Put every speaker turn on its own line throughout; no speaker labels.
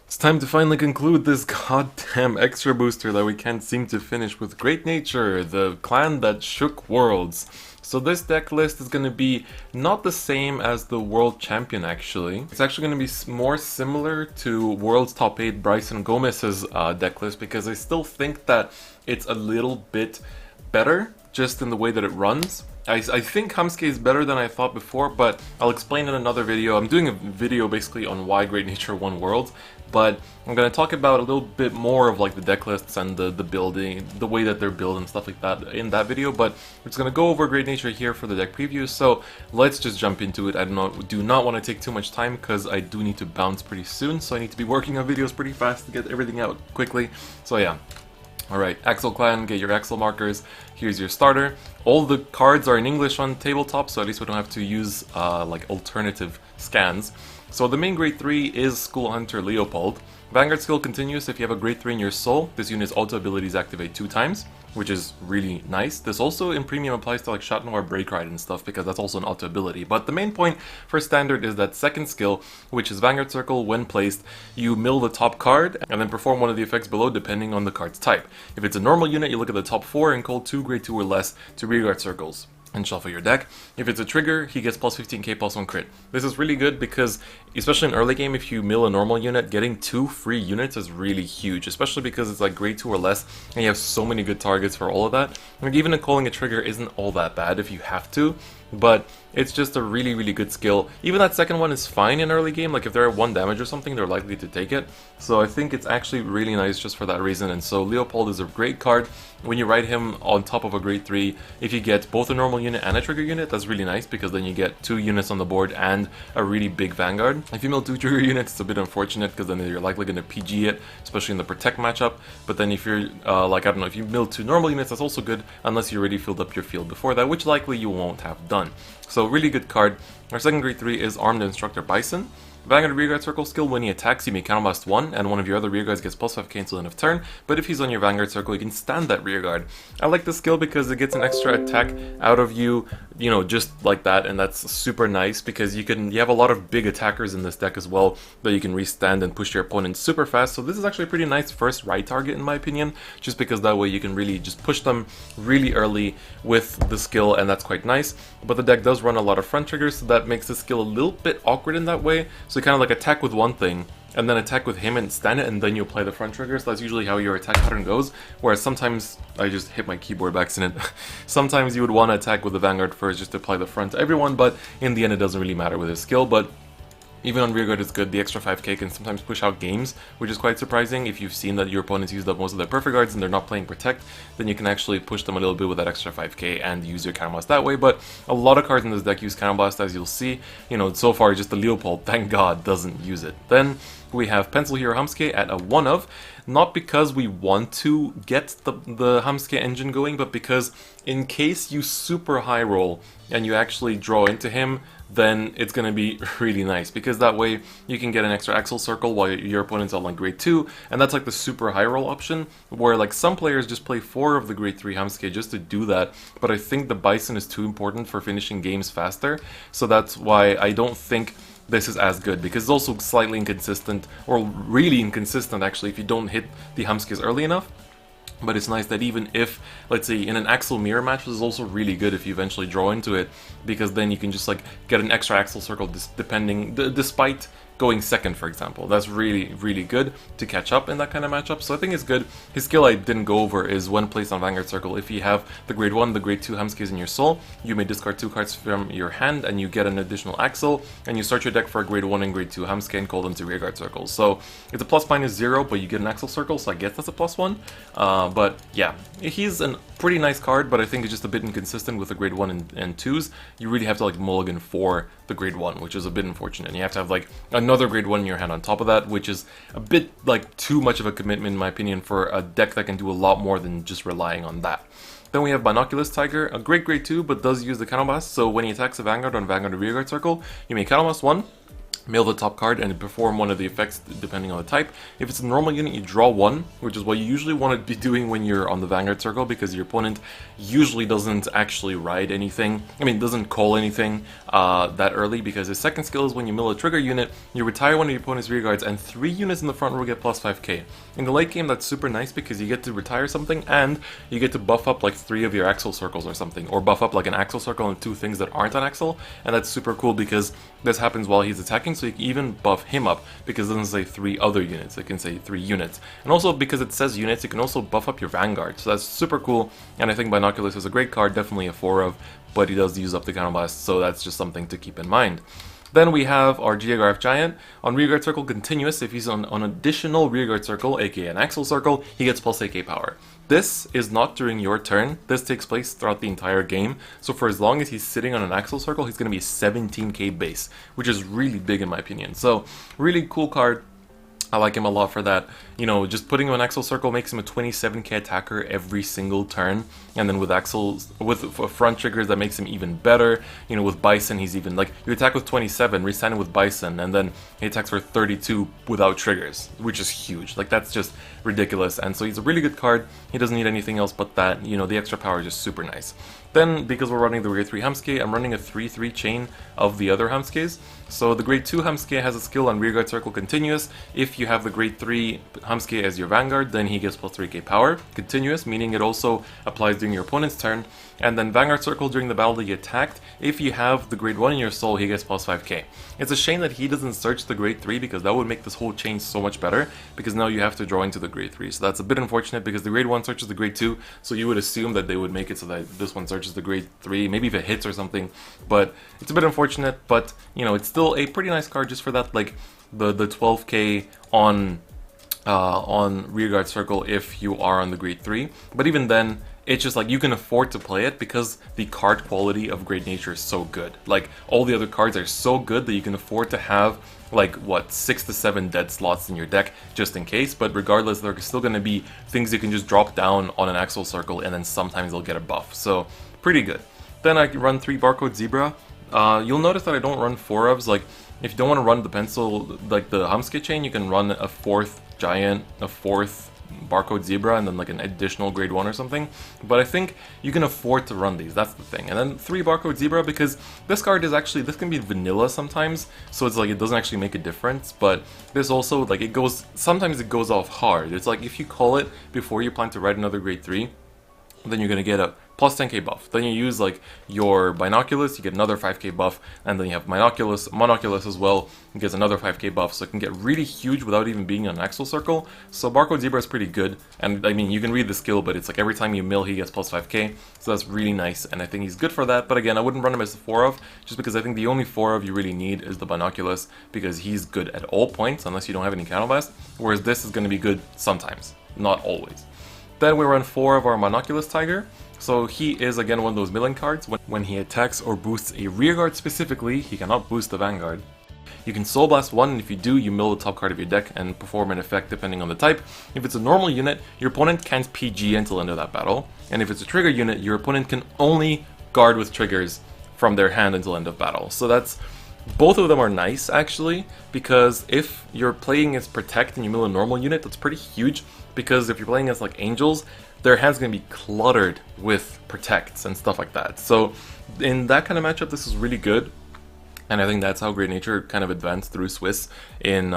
It's time to finally conclude this goddamn extra booster that we can't seem to finish with Great Nature, the clan that shook worlds. So this deck list is going to be not the same as the World Champion actually. It's actually going to be more similar to World's Top 8 Bryson Gomez's deck list because I still think that it's a little bit better just in the way that it runs. I think Humske is better than I thought before, but I'll explain in another video. I'm doing a video basically on why Great Nature won Worlds, but I'm going to talk about a little bit more of like the deck lists and the building, the way that they're built and stuff like that in that video, but we're just going to go over Great Nature here for the deck preview, so let's just jump into it. I do not want to take too much time because I do need to bounce pretty soon, so I need to be working on videos pretty fast to get everything out quickly, so yeah. Alright, Axel Clan, get your Axel markers. Here's your starter. All the cards are in English on tabletop, so at least we don't have to use like alternative scans. So the main grade 3 is School Hunter Leopold. Vanguard skill continues if you have a grade 3 in your soul. This unit's auto abilities activate 2 times, which is really nice. This also in premium applies to like Chat Noir, Break Ride and stuff because that's also an auto ability. But the main point for standard is that second skill, which is Vanguard Circle. When placed, you mill the top card and then perform one of the effects below depending on the card's type. If it's a normal unit, you look at the top 4 and call 2 grade 2 or less to rearguard circles and shuffle your deck. If it's a trigger, he gets plus 15k plus 1 crit. This is really good because, especially in early game, if you mill a normal unit, getting 2 free units is really huge, especially because it's like grade 2 or less, and you have so many good targets for all of that. Like even calling a trigger isn't all that bad if you have to, but it's just a really, really good skill. Even that second one is fine in early game, like if they're at 1 damage or something, they're likely to take it. So I think it's actually really nice just for that reason, and so Leopold is a great card. When you ride him on top of a grade 3, if you get both a normal unit and a trigger unit, that's really nice because then you get 2 units on the board and a really big Vanguard. If you mill 2 trigger units, it's a bit unfortunate because then you're likely going to PG it, especially in the Protect matchup. But then if you're, like, I don't know, if you mill 2 normal units, that's also good unless you already filled up your field before that, which likely you won't have done. So really good card. Our second grade 3 is Armed Instructor Bison. Vanguard Rearguard Circle skill, when he attacks you may counterblast 1 and one of your other rearguards gets plus 5k until end of turn, but if he's on your Vanguard Circle you can stand that rearguard. I like this skill because it gets an extra attack out of you, you know, just like that, and that's super nice because you have a lot of big attackers in this deck as well that you can restand and push your opponent super fast, so this is actually a pretty nice first ride target in my opinion, just because that way you can really just push them really early with the skill, and that's quite nice. But the deck does run a lot of front triggers, so that makes the skill a little bit awkward in that way. So you kind of like attack with one thing, and then attack with him and stand it, and then you apply the front triggers. That's usually how your attack pattern goes, whereas sometimes, I just hit my keyboard by accident, sometimes you would want to attack with the Vanguard first just to apply the front to everyone, but in the end it doesn't really matter with his skill. But even on rearguard it's good. The extra 5k can sometimes push out games, which is quite surprising. If you've seen that your opponents used up most of their perfect guards and they're not playing Protect, then you can actually push them a little bit with that extra 5k and use your Counterblast that way. But a lot of cards in this deck use Counterblast, as you'll see. You know, so far just the Leopold, thank God, doesn't use it. Then we have Pencil Hero Humske at a 1 of, not because we want to get the Humske engine going, but because in case you super high roll and you actually draw into him, then it's going to be really nice, because that way you can get an extra Axel Circle while your opponent's on like grade 2, and that's like the super high roll option, where like some players just play 4 of the grade 3 Humske just to do that, but I think the Bison is too important for finishing games faster, so that's why I don't think this is as good, because it's also slightly inconsistent, or really inconsistent actually, if you don't hit the Humskes early enough. But it's nice that even if, let's say, in an Axel Mirror match, this is also really good if you eventually draw into it, because then you can just like get an extra Axel Circle despite going second, for example. That's really, really good to catch up in that kind of matchup, so I think it's good. His skill I didn't go over is when placed on Vanguard Circle, if you have the grade 1, the grade 2 Humskes in your soul, you may discard 2 cards from your hand and you get an additional Axel, and you start your deck for a grade 1 and grade 2 Humske and call them to rearguard circles. So it's a ±0, but you get an Axel Circle, so I guess that's a +1. But yeah, he's a pretty nice card, but I think it's just a bit inconsistent with the grade 1 and 2s. You really have to like mulligan for the grade 1, which is a bit unfortunate, and you have to have like another grade 1 in your hand on top of that, which is a bit like too much of a commitment in my opinion for a deck that can do a lot more than just relying on that. Then we have Monocular Tiger, a great grade 2, but does use the Counterblast, so when he attacks a Vanguard on Vanguard Rearguard Circle, you may Counterblast 1, mill the top card and perform one of the effects depending on the type. If it's a normal unit, you draw one, which is what you usually want to be doing when you're on the Vanguard circle, because your opponent usually doesn't actually ride anything, doesn't call anything that early, because his second skill is when you mill a trigger unit, you retire one of your opponent's rear guards and 3 units in the front row get plus 5k. In the late game, that's super nice because you get to retire something and you get to buff up like 3 of your axle circles or something, or buff up like an axle circle and 2 things that aren't an axle, and that's super cool because this happens while he's attacking, so you can even buff him up because it doesn't say 3 other units, it can say 3 units. And also because it says units, you can also buff up your Vanguard, so that's super cool, and I think Binoculars is a great card, definitely a 4 of, but he does use up the counterblast, so that's just something to keep in mind. Then we have our Geographical Giant. On rearguard circle continuous, if he's on an additional rearguard circle, aka an axle circle, he gets plus AK power. This is not during your turn, this takes place throughout the entire game, so for as long as he's sitting on an axle circle, he's going to be 17k base, which is really big in my opinion. So, really cool card. I like him a lot for that. You know, just putting him in Axle Circle makes him a 27k attacker every single turn. And then with front triggers, that makes him even better. You know, with Bison, he's even, like, you attack with 27, resign it with Bison, and then he attacks for 32 without triggers, which is huge. Like, that's just ridiculous. And so he's a really good card. He doesn't need anything else but that. You know, the extra power is just super nice. Then, because we're running the grade 3 Humske, I'm running a 3-3 chain of the other Humskes. So the grade 2 Humske has a skill on rearguard circle continuous. If you have the grade 3 Humske as your Vanguard, then he gets plus 3k power. Continuous, meaning it also applies during your opponent's turn. And then Vanguard circle during the battle that you attacked. If you have the grade 1 in your soul, he gets plus 5k. It's a shame that he doesn't search the grade 3 because that would make this whole chain so much better, because now you have to draw into the grade 3. So that's a bit unfortunate because the grade 1 searches the grade 2, so you would assume that they would make it so that this one searches the grade 3, maybe if it hits or something, but it's a bit unfortunate. But you know, it's still a pretty nice card just for that, like the 12k on rearguard circle if you are on the grade 3. But even then, it's just like you can afford to play it because the card quality of Great Nature is so good. Like, all the other cards are so good that you can afford to have, like, what, 6 to 7 dead slots in your deck just in case. But regardless, there are still going to be things you can just drop down on an Axle Circle, and then sometimes they'll get a buff. So, pretty good. Then I run 3 Barcode Zebra. You'll notice that I don't run 4 ofs. Like, if you don't want to run the pencil, like the Humske chain, you can run a 4th Giant, a 4th Barcode Zebra, and then like an additional grade 1 or something. But I think you can afford to run these, that's the thing. And then 3 Barcode Zebra, because this card is actually, this can be vanilla sometimes, so it's like it doesn't actually make a difference. But this also, like, it goes, sometimes it goes off hard. It's like if you call it before you plan to write another grade 3, then you're gonna get a plus 10k buff. Then you use like your Binoculars, you get another 5k buff, and then you have Monoculars as well, it gets another 5k buff, so it can get really huge without even being on an Axle Circle. So Barcode Zebra is pretty good, and I mean, you can read the skill, but it's like every time you mill, he gets plus 5k, so that's really nice, and I think he's good for that. But again, I wouldn't run him as a 4 of, just because I think the only 4 of you really need is the Binoculars, because he's good at all points, unless you don't have any counterblast, whereas this is going to be good sometimes, not always. Then we run 4 of our Monocular Tiger. So he is again one of those milling cards. When he attacks or boosts a rearguard specifically, he cannot boost the Vanguard. You can Soul Blast 1, and if you do, you mill the top card of your deck and perform an effect depending on the type. If it's a normal unit, your opponent can't PG until end of that battle. And if it's a trigger unit, your opponent can only guard with triggers from their hand until end of battle. So that's, both of them are nice actually, because if you're playing as Protect and you mill a normal unit, that's pretty huge, because if you're playing as like Angels, their hand's going to be cluttered with Protects and stuff like that. So in that kind of matchup, this is really good. And I think that's how Great Nature kind of advanced through Swiss in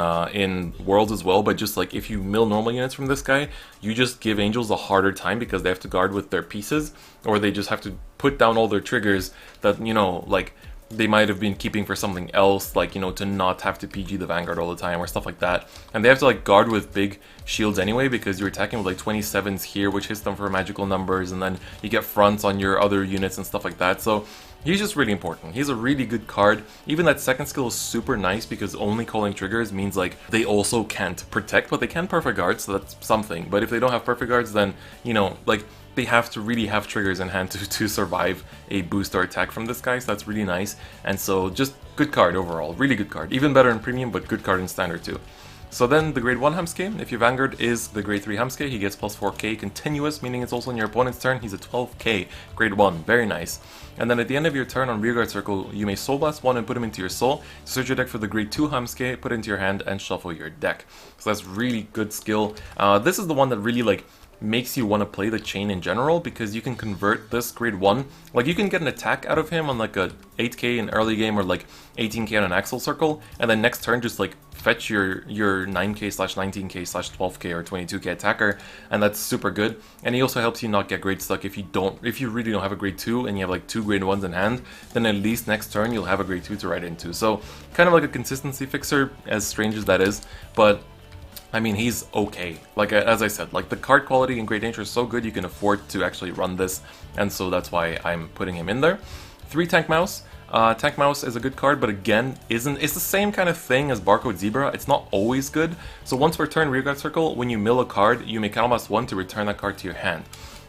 Worlds as well. But just like if you mill normal units from this guy, you just give Angels a harder time because they have to guard with their pieces, or they just have to put down all their triggers that, you know, like they might have been keeping for something else, like, you know, to not have to PG the Vanguard all the time or stuff like that. And they have to like guard with big shields anyway, because you're attacking with like 27s here, which hits them for magical numbers, and then you get fronts on your other units and stuff like that. So he's just really important. He's a really good card. Even that second skill is super nice because only calling triggers means like they also can't protect, but they can perfect guard, so that's something. But if they don't have perfect guards, then, you know, like they have to really have triggers in hand to survive a boost or attack from this guy, so that's really nice. And so just good card overall, really good card. Even better in Premium, but good card in Standard too. So then the grade 1 Hump, if your Vanguard is the grade 3 Hump, he gets plus 4k continuous, meaning it's also in your opponent's turn. He's a 12k, grade 1, very nice. And then at the end of your turn on Rearguard Circle, you may Soul Blast 1 and put him into your soul, search your deck for the grade 2 Hump, put it into your hand, and shuffle your deck. So that's really good skill. This is the one that really like makes you want to play the chain in general, because you can convert this grade 1, like you can get an attack out of him on like a 8k in early game or like 18k on an Axle Circle, and then next turn just like fetch your 9k slash 19k slash 12k or 22k attacker, and that's super good. And he also helps you not get grade stuck if you really don't have a grade 2 and you have like 2 grade 1s in hand, then at least next turn you'll have a grade 2 to write into. So kind of like a consistency fixer, as strange as that is, but I mean, he's okay. Like, as I said, like the card quality in Great Nature is so good you can afford to actually run this, and so that's why I'm putting him in there. 3 Techmouse. Techmouse is a good card, but again, it's the same kind of thing as Barcode Zebra. It's not always good. So once per turn, Rearguard Circle, when you mill a card, you may counterblast 1 to return that card to your hand.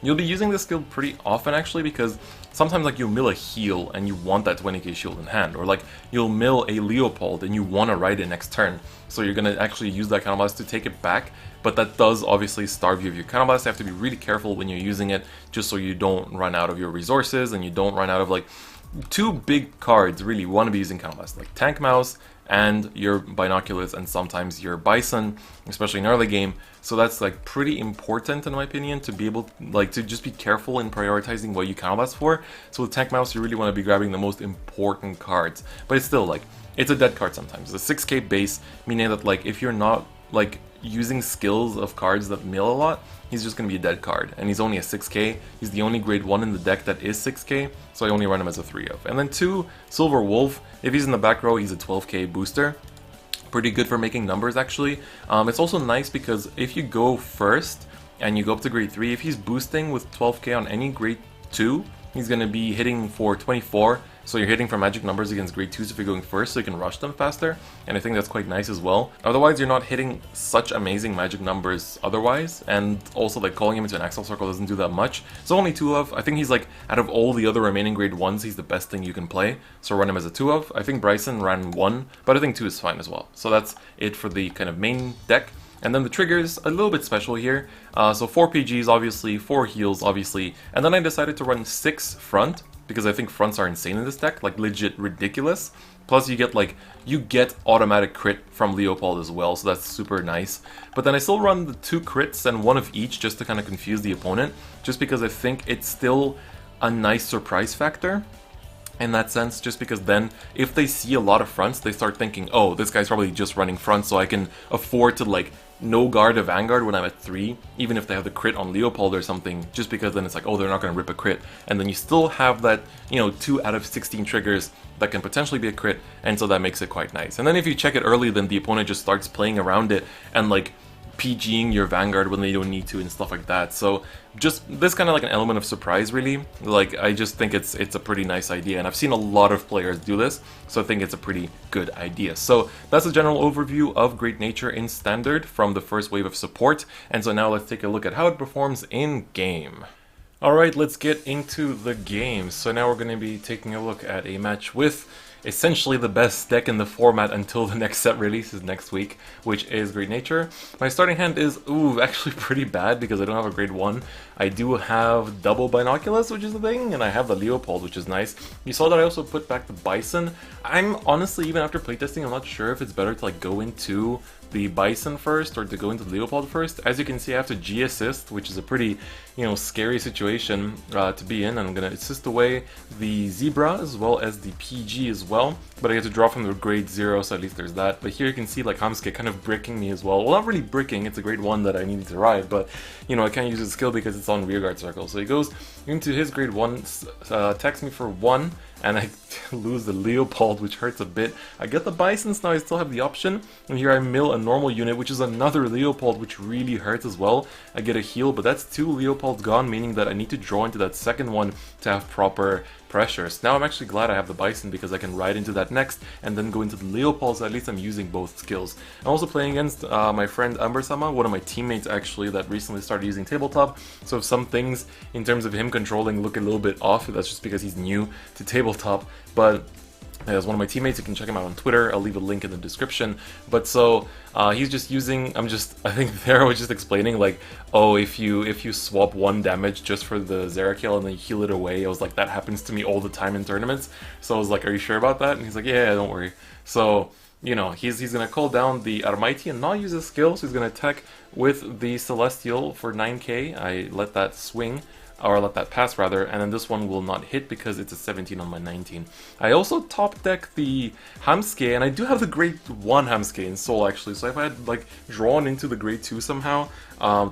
You'll be using this skill pretty often actually, because sometimes like you'll mill a heal and you want that 20k shield in hand, or like you'll mill a Leopold and you want to ride it next turn. So you're going to actually use that counterblast to take it back, but that does obviously starve you of your counterblast. You have to be really careful when you're using it, just so you don't run out of your resources and you don't run out of like 2 big cards really want to be using counterblast, like Techmouse and your Binoculars and sometimes your Bison, especially in early game. So that's like pretty important in my opinion, to be able like to just be careful in prioritizing what you counterblast for. So with Techmouse you really want to be grabbing the most important cards, but it's still like, it's a dead card sometimes. It's a 6k base, meaning that like if you're not like using skills of cards that mill a lot, he's just going to be a dead card, and he's only a 6k. He's the only grade 1 in the deck that is 6k, so I only run him as a 3 of. And then 2, Silver Wolf. If he's in the back row, he's a 12k booster. Pretty good for making numbers actually. It's also nice because if you go first and you go up to grade 3, if he's boosting with 12k on any grade 2, he's going to be hitting for 24. So you're hitting for magic numbers against grade 2s if you're going first, so you can rush them faster, and I think that's quite nice as well. Otherwise, you're not hitting such amazing magic numbers otherwise, and also like calling him into an Axle Circle doesn't do that much. So only 2 of. I think he's like, out of all the other remaining grade 1s, he's the best thing you can play, so run him as a 2 of. I think Bison ran 1, but I think 2 is fine as well. So that's it for the kind of main deck. And then the triggers, a little bit special here. So 4 PGs obviously, 4 heals obviously, and then I decided to run 6 front, because I think fronts are insane in this deck, like legit ridiculous. Plus you get automatic crit from Leopold as well, so that's super nice. But then I still run the 2 crits and 1 of each just to kind of confuse the opponent, just because I think it's still a nice surprise factor in that sense, just because then if they see a lot of fronts, they start thinking, oh, this guy's probably just running front, so I can afford to like no guard a Vanguard when I'm at 3, even if they have the crit on Leopold or something, just because then it's like, oh, they're not going to rip a crit. And then you still have that, 2 out of 16 triggers that can potentially be a crit, and so that makes it quite nice. And then if you check it early, then the opponent just starts playing around it and like PGing your Vanguard when they don't need to and stuff like that. So just this kind of like an element of surprise really. Like I just think it's a pretty nice idea, and I've seen a lot of players do this, so I think it's a pretty good idea. So that's a general overview of Great Nature in Standard from the first wave of support, and so now let's take a look at how it performs in game. Alright, let's get into the game. So now we're going to be taking a look at a match with essentially the best deck in the format until the next set releases next week, which is Great Nature. My starting hand is, actually pretty bad because I don't have a grade 1. I do have double Binoculars, which is the thing, and I have the Leopold, which is nice. You saw that I also put back the Bison. I'm honestly, even after playtesting, I'm not sure if it's better to like go into the Bison first or to go into the Leopold first. As you can see, I have to G-assist, which is a pretty, scary situation to be in. I'm going to assist away the Zebra as well as the PG as well, but I get to draw from the grade 0, so at least there's that. But here you can see like Hamsuke kind of bricking me as well. Well, not really bricking, it's a grade 1 that I needed to ride, but I can't use his skill because it's on Rearguard Circle. So he goes into his grade 1, attacks me for 1, and I lose the Leopold, which hurts a bit. I get the Bisons, now I still have the option, and here I mill a normal unit, which is another Leopold, which really hurts as well. I get a heal, but that's 2 Leopolds gone, meaning that I need to draw into that second one to have proper pressures. Now I'm actually glad I have the Bison because I can ride into that next and then go into the Leopold, so at least I'm using both skills. I'm also playing against my friend Amber-sama, one of my teammates actually that recently started using Tabletop, so if some things in terms of him controlling look a little bit off, that's just because he's new to Tabletop, but as one of my teammates. You can check him out on Twitter. I'll leave a link in the description. But so he's just using. I think there I was just explaining like, oh, if you swap 1 damage just for the Zerakiel and then you heal it away, I was like, that happens to me all the time in tournaments. So I was like, are you sure about that? And he's like, yeah, don't worry. So you know, he's gonna call down the Armaiti and not use his skill. So he's gonna attack with the Celestial for 9k. I let that swing. Or let that pass rather, and then this one will not hit because it's a 17 on my 19. I also top deck the Hamsuke, and I do have the grade 1 Hamsuke in Soul actually, so if I had like drawn into the grade 2 somehow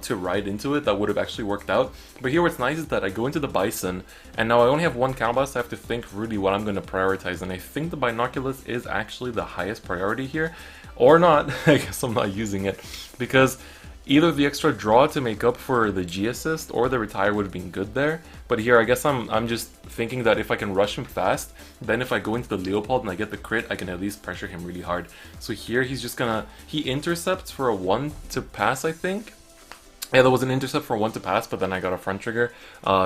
to ride into it, that would have actually worked out. But here what's nice is that I go into the Bison, and now I only have 1 counterblast, so I have to think really what I'm going to prioritize, and I think the Binoculars is actually the highest priority here, or not. I guess I'm not using it, because either the extra draw to make up for the G assist or the retire would have been good there. But here I guess I'm just thinking that if I can rush him fast, then if I go into the Leopold and I get the crit, I can at least pressure him really hard. So here he's just gonna, he intercepts for a 1 to pass, I think. Yeah, there was an intercept for 1 to pass, but then I got a front trigger,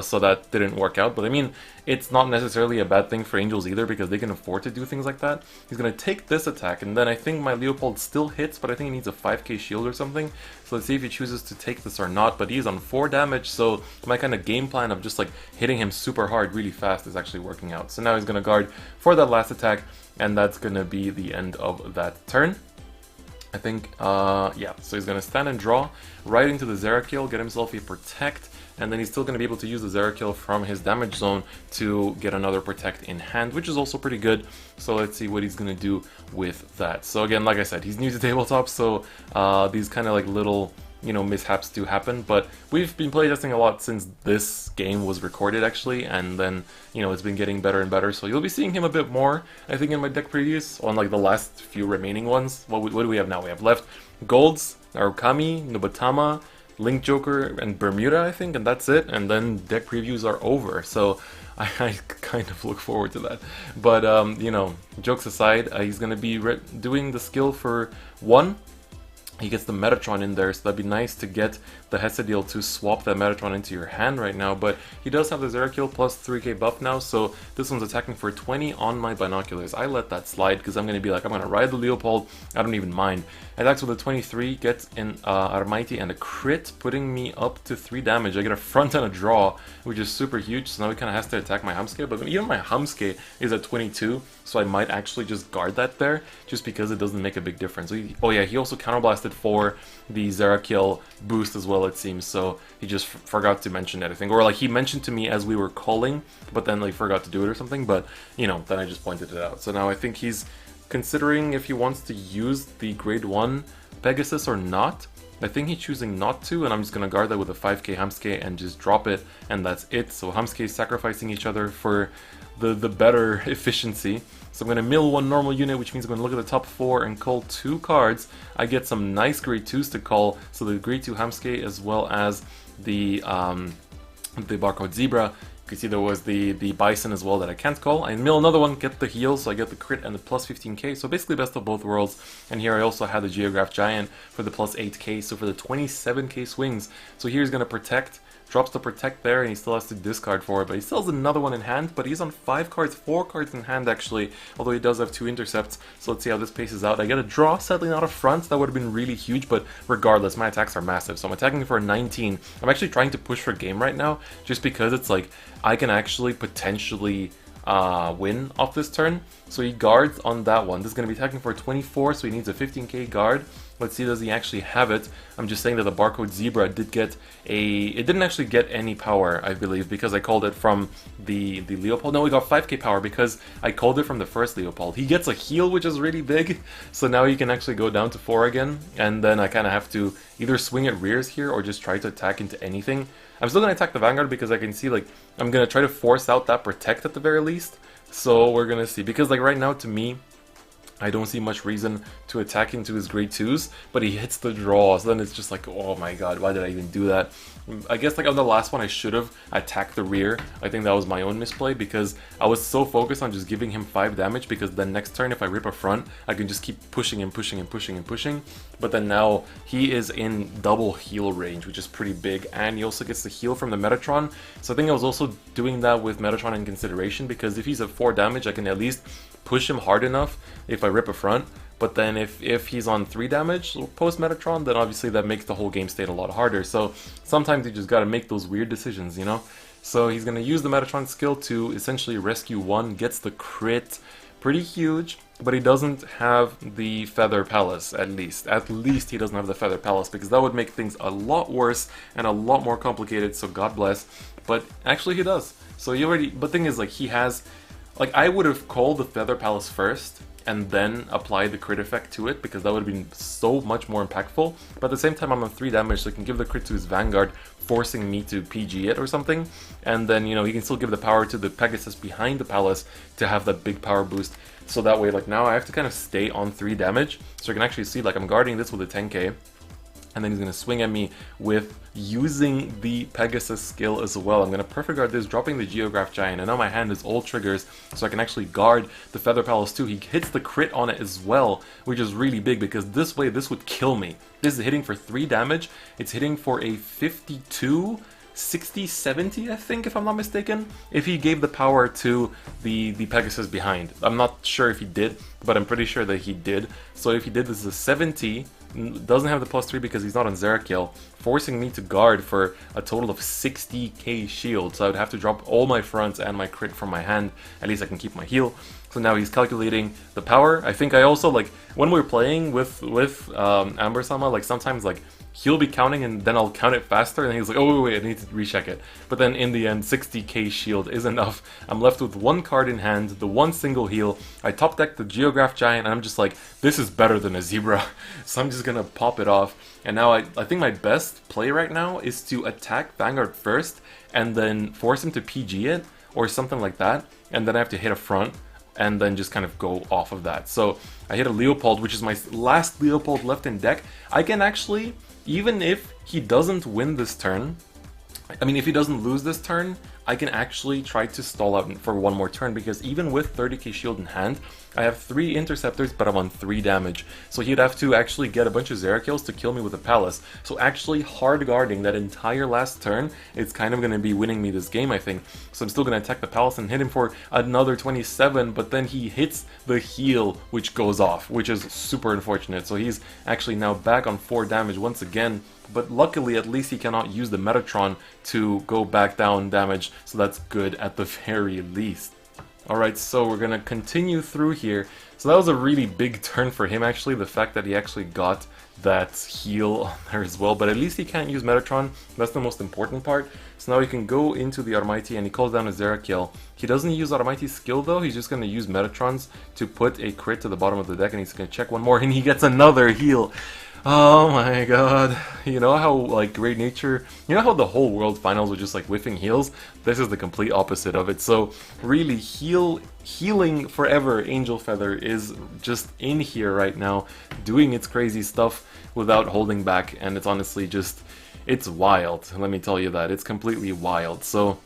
so that didn't work out. But I mean, it's not necessarily a bad thing for Angels either, because they can afford to do things like that. He's going to take this attack, and then I think my Leopold still hits, but I think he needs a 5k shield or something. So let's see if he chooses to take this or not, but he's on 4 damage, so my kind of game plan of just like hitting him super hard really fast is actually working out. So now he's going to guard for that last attack, and that's going to be the end of that turn. I think, yeah, so he's going to stand and draw right into the Zerakiel, get himself a Protect, and then he's still going to be able to use the Zerakiel from his damage zone to get another Protect in hand, which is also pretty good. So let's see what he's going to do with that. So again, like I said, he's new to Tabletop, so these kind of like little, you know, mishaps do happen, but we've been playtesting a lot since this game was recorded actually, and then, you know, it's been getting better and better, so you'll be seeing him a bit more, I think, in my deck previews, on like the last few remaining ones. What do we have now? We have left Golds, Narukami, Nobatama, Link Joker, and Bermuda, I think, and that's it, and then deck previews are over, so I kind of look forward to that. But, you know, jokes aside, he's going to be doing the skill for 1. He gets the Metatron in there, so that'd be nice to get the Hesadiel to swap that Metatron into your hand right now, but he does have the Zerakiel plus 3k buff now, so this one's attacking for 20 on my Binoculars. I let that slide because I'm going to be like, I'm going to ride the Leopold, I don't even mind. Attacks with a 23, gets in Armaiti and a crit, putting me up to 3 damage. I get a front and a draw, which is super huge, so now he kind of has to attack my Hamsuke, but even my Hamsuke is at 22, so I might actually just guard that there, just because it doesn't make a big difference. So oh yeah, he also counterblasted for the Zerakiel boost as well, it seems, so he just forgot to mention that, I think, or like he mentioned to me as we were calling, but then like forgot to do it or something, but you know, then I just pointed it out. So now I think he's considering if he wants to use the grade 1 Pegasus or not. I think he's choosing not to, and I'm just going to guard that with a 5k Hamsuke and just drop it, and that's it. So Hamsuke is sacrificing each other for the better efficiency. So I'm going to mill 1 normal unit, which means I'm going to look at the top 4 and call 2 cards. I get some nice grade 2s to call, so the grade 2 Hamsuke as well as the Barcode Zebra. You can see there was the Bison as well that I can't call. I mill another one, get the heal, so I get the crit and the plus 15k, so basically best of both worlds. And here I also had the Geographical Giant for the plus 8k, so for the 27k swings. So here he's going to protect, drops the protect there, and he still has to discard for it, but he still has another one in hand, but he's on 4 cards in hand actually, although he does have 2 intercepts. So let's see how this paces out. I get a draw, sadly not a front, that would have been really huge, but regardless, my attacks are massive, so I'm attacking for a 19. I'm actually trying to push for game right now, just because it's like, I can actually potentially win off this turn. So he guards on that one. This is going to be attacking for a 24, so he needs a 15k guard. Let's see, does he actually have it? I'm just saying that the Barcode Zebra did get it didn't actually get any power, I believe, because I called it from the Leopold. No, we got 5k power because I called it from the first Leopold. He gets a heal, which is really big, so now he can actually go down to 4 again, and then I kind of have to either swing at rears here or just try to attack into anything. I'm still going to attack the Vanguard because I can see, like, I'm going to try to force out that Protect at the very least. So we're going to see, because like right now to me, I don't see much reason to attack into his grade 2s, but he hits the draw, so then it's just like, oh my god, why did I even do that? I guess like on the last one I should have attacked the rear. I think that was my own misplay, because I was so focused on just giving him 5 damage, because then next turn if I rip a front, I can just keep pushing and pushing and pushing and pushing. But then now he is in double heal range, which is pretty big, and he also gets the heal from the Metatron. So I think I was also doing that with Metatron in consideration, because if he's at 4 damage, I can at least push him hard enough if I rip a front. But then if he's on 3 damage post Metatron, then obviously that makes the whole game state a lot harder. So sometimes you just gotta make those weird decisions, you know? So he's gonna use the Metatron skill to essentially rescue 1, gets the crit, pretty huge, but he doesn't have the Feather Palace, at least. At least he doesn't have the Feather Palace, because that would make things a lot worse and a lot more complicated, so God bless. But actually he does. So he already, but thing is, like, he has, like, I would have called the Feather Palace first, and then apply the crit effect to it, because that would have been so much more impactful. But at the same time, I'm on 3 damage, so I can give the crit to his Vanguard, forcing me to PG it or something. And then, you know, he can still give the power to the Pegasus behind the Palace to have that big power boost. So that way, like, now I have to kind of stay on 3 damage. So you can actually see, like, I'm guarding this with a 10k. And then he's going to swing at me with using the Pegasus skill as well. I'm going to perfect guard this, dropping the Geographical Giant, and now my hand is all triggers, so I can actually guard the Feather Palace too. He hits the crit on it as well, which is really big, because this way, this would kill me. This is hitting for 3 damage, it's hitting for a 52, 60, 70, I think, if I'm not mistaken, if he gave the power to the Pegasus behind. I'm not sure if he did, but I'm pretty sure that he did. So if he did, this is a 70, doesn't have the +3 because he's not on Zerakiel, forcing me to guard for a total of 60k shield. So I would have to drop all my fronts and my crit from my hand. At least I can keep my heal. So now he's calculating the power. I think I also, like, when we're playing with Amber-sama, like, sometimes, like, he'll be counting and then I'll count it faster, and he's like, oh wait, I need to recheck it. But then in the end, 60k shield is enough. I'm left with 1 card in hand, the 1 single heal. I top deck the Geographical Giant, and I'm just like, this is better than a Zebra. So I'm just gonna pop it off. And now I think my best play right now is to attack Vanguard first, and then force him to PG it, or something like that. And then I have to hit a front, and then just kind of go off of that. So I hit a Leopold, which is my last Leopold left in deck. I can actually, even if he doesn't win this turn, I mean, if he doesn't lose this turn, I can actually try to stall out for 1 more turn, because even with 30k shield in hand, I have 3 interceptors, but I'm on 3 damage. So he'd have to actually get a bunch of Zerakills to kill me with a Palace. So actually hard guarding that entire last turn, it's kind of going to be winning me this game, I think. So I'm still going to attack the Palace and hit him for another 27, but then he hits the heal, which goes off, which is super unfortunate. So he's actually now back on 4 damage once again. But luckily, at least he cannot use the Metatron to go back down damage, so that's good at the very least. Alright, so we're gonna continue through here. So that was a really big turn for him, actually, the fact that he actually got that heal on there as well. But at least he can't use Metatron, that's the most important part. So now he can go into the Armighty and he calls down a Zerakiel. He doesn't use Armighty's skill though, he's just gonna use Metatrons to put a crit to the bottom of the deck, and he's gonna check 1 more, and he gets another heal. Oh my god. You know how, like, Great Nature, you know how the whole World Finals were just like whiffing heals? This is the complete opposite of it. So really, healing forever Angel Feather is just in here right now, doing its crazy stuff without holding back, and it's honestly just, it's wild, let me tell you that. It's completely wild. So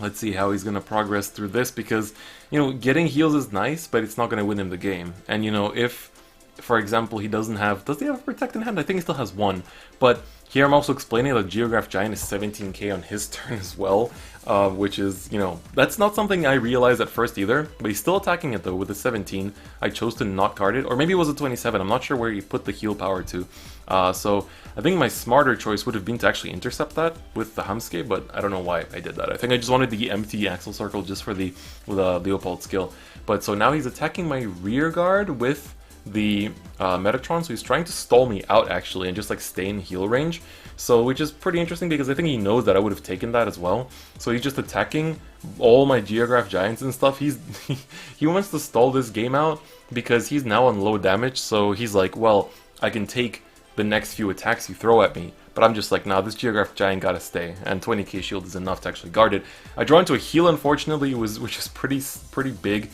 let's see how he's gonna progress through this, because, you know, getting heals is nice, but it's not gonna win him the game. And, you know, if, for example, he doesn't have, does he have a Protect in hand? I think he still has 1, but here I'm also explaining that Geographical Giant is 17k on his turn as well, which is, you know, that's not something I realized at first either, but he's still attacking it though with a 17. I chose to not card it, or maybe it was a 27, I'm not sure where he put the heal power to. So I think my smarter choice would have been to actually intercept that with the Hamske, but I don't know why I did that. I think I just wanted the empty Axle Circle just for the Leopold skill. But so now he's attacking my rear guard with the Metatron, so he's trying to stall me out actually and just like stay in heal range, so which is pretty interesting because I think he knows that I would have taken that as well. So he's just attacking all my Geographical Giants and stuff. He wants to stall this game out because he's now on low damage, so he's like, well, I can take the next few attacks you throw at me, but I'm just like, nah, this Geographical Giant gotta stay, and 20k shield is enough to actually guard it. I draw into a heal, unfortunately, which is pretty big.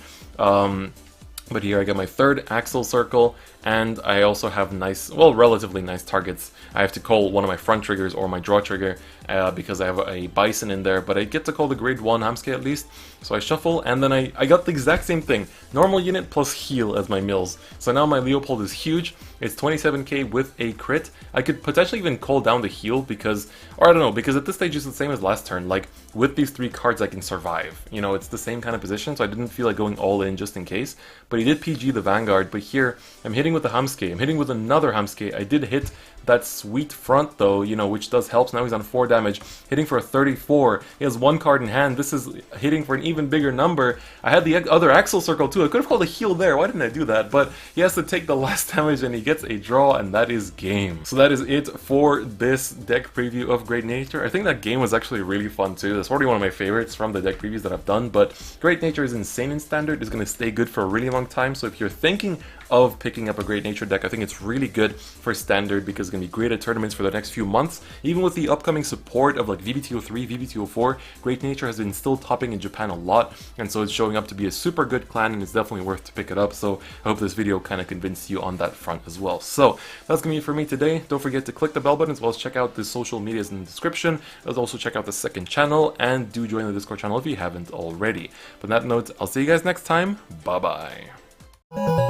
But here I get my 3rd Axle Circle, and I also have nice, well, relatively nice targets. I have to call one of my front triggers or my draw trigger because I have a Bison in there, but I get to call the grade 1 Hamske at least. So I shuffle, and then I got the exact same thing. Normal unit plus heal as my mills. So now my Leopold is huge. It's 27k with a crit. I could potentially even call down the heal because, or I don't know, because at this stage it's the same as last turn. Like, with these 3 cards I can survive. You know, it's the same kind of position, so I didn't feel like going all in just in case. But he did PG the Vanguard, but here, I'm hitting with the Hamsuke, I'm hitting with another Hamsuke. I did hit that sweet front though, you know, which does help. So now he's on 4 damage, hitting for a 34. He has 1 card in hand. This is hitting for an even bigger number. I had the other Axle Circle too. I could have called a heal there. Why didn't I do that? But he has to take the last damage and he gets a draw, and that is game. So that is it for this deck preview of Great Nature. I think that game was actually really fun too. That's probably one of my favorites from the deck previews that I've done, but Great Nature is insane in Standard. It's going to stay good for a really long time. So if you're thinking of picking up a Great Nature deck, I think it's really good for Standard because it's going to be great at tournaments for the next few months. Even with the upcoming support of like VBT03, VBT04, Great Nature has been still topping in Japan a lot, and so it's showing up to be a super good clan, and it's definitely worth to pick it up. So I hope this video kind of convinced you on that front as well. So that's going to be it for me today. Don't forget to click the bell button as well as check out the social medias in the description. As also check out the second channel, and do join the Discord channel if you haven't already. But on that note, I'll see you guys next time. Bye bye.